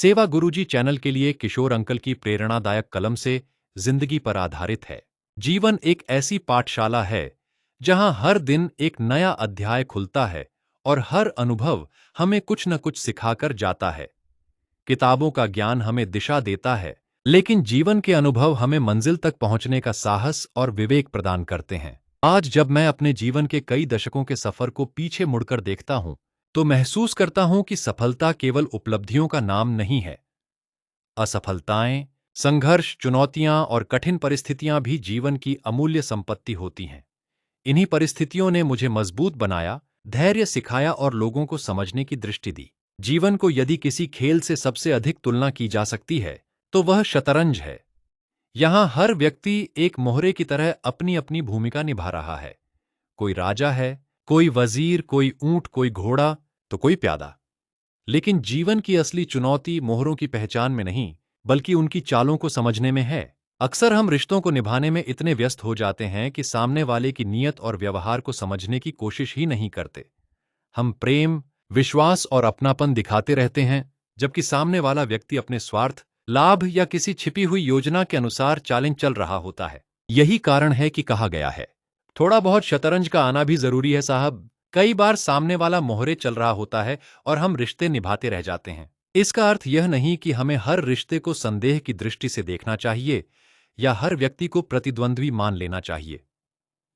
सेवा गुरुजी चैनल के लिए किशोर अंकल की प्रेरणादायक कलम से जिंदगी पर आधारित है। जीवन एक ऐसी पाठशाला है जहां हर दिन एक नया अध्याय खुलता है और हर अनुभव हमें कुछ न कुछ सिखाकर जाता है। किताबों का ज्ञान हमें दिशा देता है, लेकिन जीवन के अनुभव हमें मंजिल तक पहुंचने का साहस और विवेक प्रदान करते हैं। आज जब मैं अपने जीवन के कई दशकों के सफर को पीछे मुड़कर देखता हूं, तो महसूस करता हूं कि सफलता केवल उपलब्धियों का नाम नहीं है। असफलताएं, संघर्ष, चुनौतियां और कठिन परिस्थितियां भी जीवन की अमूल्य संपत्ति होती हैं। इन्हीं परिस्थितियों ने मुझे मजबूत बनाया, धैर्य सिखाया और लोगों को समझने की दृष्टि दी। जीवन को यदि किसी खेल से सबसे अधिक तुलना की जा सकती है, तो वह शतरंज है। यहां हर व्यक्ति एक मोहरे की तरह अपनी अपनी भूमिका निभा रहा है। कोई राजा है, कोई वजीर, कोई ऊंट, कोई घोड़ा, तो कोई प्यादा। लेकिन जीवन की असली चुनौती मोहरों की पहचान में नहीं, बल्कि उनकी चालों को समझने में है। अक्सर हम रिश्तों को निभाने में इतने व्यस्त हो जाते हैं कि सामने वाले की नीयत और व्यवहार को समझने की कोशिश ही नहीं करते। हम प्रेम, विश्वास और अपनापन दिखाते रहते हैं, जबकि सामने वाला व्यक्ति अपने स्वार्थ, लाभ या किसी छिपी हुई योजना के अनुसार चालें चल रहा होता है। यही कारण है कि कहा गया है, थोड़ा बहुत शतरंज का आना भी जरूरी है साहब। कई बार सामने वाला मोहरे चल रहा होता है और हम रिश्ते निभाते रह जाते हैं। इसका अर्थ यह नहीं कि हमें हर रिश्ते को संदेह की दृष्टि से देखना चाहिए या हर व्यक्ति को प्रतिद्वंद्वी मान लेना चाहिए,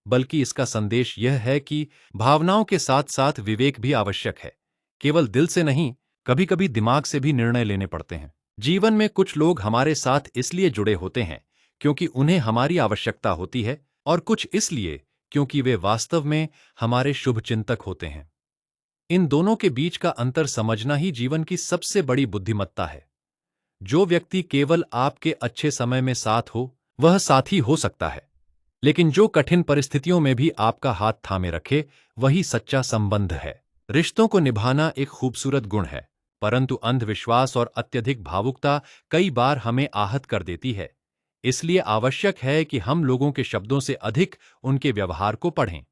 बल्कि इसका संदेश यह है कि भावनाओं के साथ साथ विवेक भी आवश्यक है। केवल दिल से नहीं, कभी कभी दिमाग से भी निर्णय लेने पड़ते हैं। जीवन में कुछ लोग हमारे साथ इसलिए जुड़े होते हैं क्योंकि उन्हें हमारी आवश्यकता होती है, और कुछ इसलिए क्योंकि वे वास्तव में हमारे शुभचिंतक होते हैं। इन दोनों के बीच का अंतर समझना ही जीवन की सबसे बड़ी बुद्धिमत्ता है। जो व्यक्ति केवल आपके अच्छे समय में साथ हो, वह साथी हो सकता है, लेकिन जो कठिन परिस्थितियों में भी आपका हाथ थामे रखे, वही सच्चा संबंध है। रिश्तों को निभाना एक खूबसूरत गुण है, परंतु अंधविश्वास और अत्यधिक भावुकता कई बार हमें आहत कर देती है। इसलिए आवश्यक है कि हम लोगों के शब्दों से अधिक उनके व्यवहार को पढ़ें।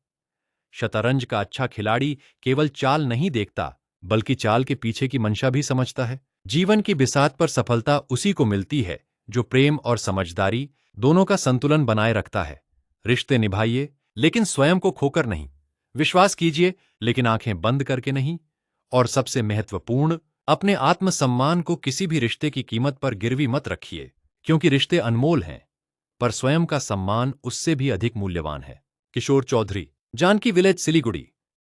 शतरंज का अच्छा खिलाड़ी केवल चाल नहीं देखता, बल्कि चाल के पीछे की मंशा भी समझता है। जीवन की बिसात पर सफलता उसी को मिलती है जो प्रेम और समझदारी दोनों का संतुलन बनाए रखता है। रिश्ते निभाइए, लेकिन स्वयं को खोकर नहीं। विश्वास कीजिए, लेकिन आंखें बंद करके नहीं। और सबसे महत्वपूर्ण, अपने आत्मसम्मान को किसी भी रिश्ते की कीमत पर गिरवी मत रखिए, क्योंकि रिश्ते अनमोल हैं, पर स्वयं का सम्मान उससे भी अधिक मूल्यवान है। किशोर चौधरी, जानकी विलेज, सिलीगुड़ी।